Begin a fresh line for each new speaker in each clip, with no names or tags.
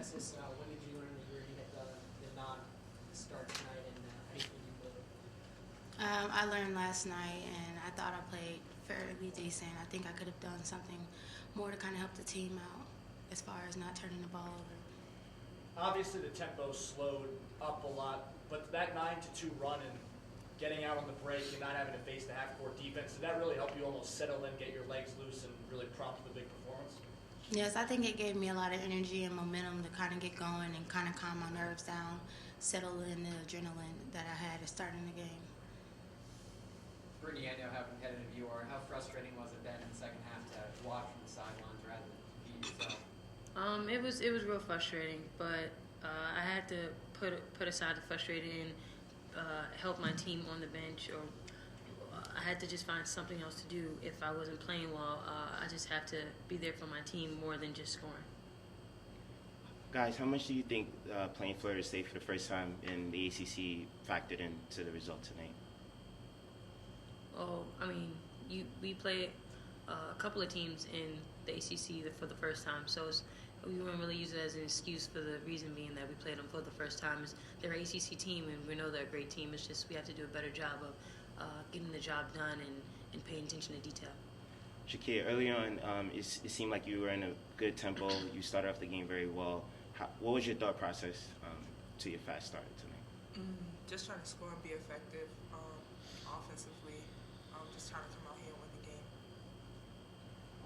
Alexis, when did you learn that you were going to get the nod to start tonight, and how do you think you played?
I learned last night, and I thought I played fairly decent. I think I could have done something more to kind of help the team out as far as not turning the ball over.
Obviously, the tempo slowed up a lot, but that 9-2 run and getting out on the break and not having to face the half-court defense, did that really help you almost settle in, get your legs loose, and really prompt the big performance?
Yes, I think it gave me a lot of energy and momentum to kind of get going and kind of calm my nerves down, settle in the adrenaline that I had at starting the game.
Brittney, I know how competitive you are. How frustrating was it then in the second half to watch from the sidelines rather than compete yourself?
It was real frustrating, but I had to put aside the frustrating and help my team on the bench, or I had to just find something else to do. If I wasn't playing well, I just have to be there for my team more than just scoring.
Guys, how much do you think playing Florida State for the first time in the ACC factored into the result tonight?
Oh, I mean, we played a couple of teams in the ACC for the first time, so we wouldn't really use it as an excuse, for the reason being that we played them for the first time. They're an ACC team, and we know they're a great team. It's just we have to do a better job of getting the job done and paying attention to detail.
Shakeya, early on, it seemed like you were in a good tempo. You started off the game very well. What was your thought process to your fast start tonight?
Just trying to score and be effective offensively. Just trying to come out here and win the game.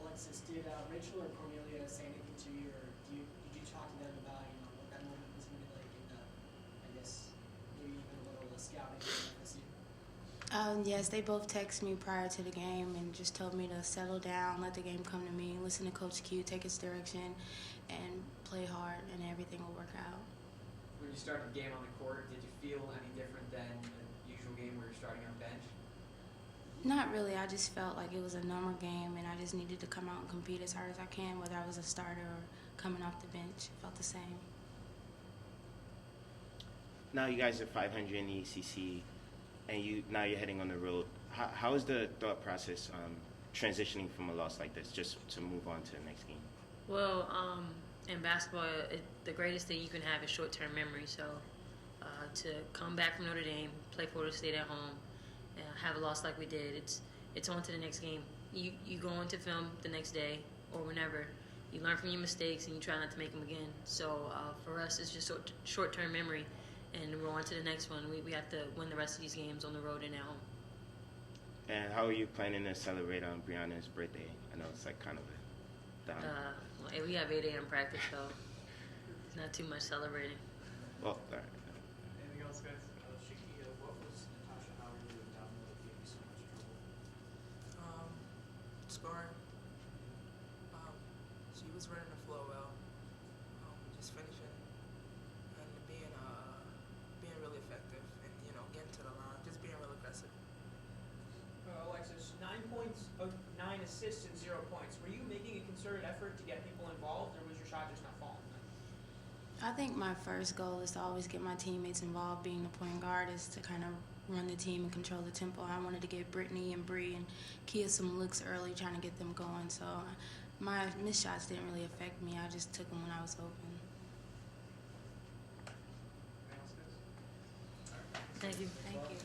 Alexis, did Rachel or Cornelia say anything to you, or did you talk to them about what that moment was going to be like, and I guess maybe even a little scouting this year?
Yes, they both texted me prior to the game and just told me to settle down, let the game come to me, listen to Coach Q, take his direction, and play hard, and everything will work out.
When you started the game on the court, did you feel any different than a usual game where you're starting on the bench?
Not really. I just felt like it was a normal game, and I just needed to come out and compete as hard as I can, whether I was a starter or coming off the bench. It felt the same.
Now you guys are 500 in the ACC, and now you're heading on the road. How is the thought process transitioning from a loss like this, just to move on to the next game?
Well, in basketball, the greatest thing you can have is short-term memory. So to come back from Notre Dame, play Florida State at home, have a loss like we did, it's on to the next game. You go into film the next day or whenever. You learn from your mistakes and you try not to make them again. So for us, it's just short-term memory, and we're on to the next one. We have to win the rest of these games on the road and at home.
And how are you planning to celebrate on Brianna's birthday? I know it's like kind of a down.
Well, we have 8 a.m. practice, so it's not too much celebrating.
Well, all right.
Anything else, guys? Shakeya, what was Natasha Howard doing down there that gave you so much trouble?
Scoring. She was running the flow well. Just finishing and being really effective, and getting to the line, just being real aggressive.
Alexis, 9 points, 9 assists, and 0 points. Were you making a concerted effort to get people involved, or was your shot just not falling?
I think my first goal is to always get my teammates involved. Being the point guard is to kind of run the team and control the tempo. I wanted to get Brittney and Bree and Kia some looks early, trying to get them going. So my missed shots didn't really affect me. I just took them when I was open.
Thank you.
Thank you.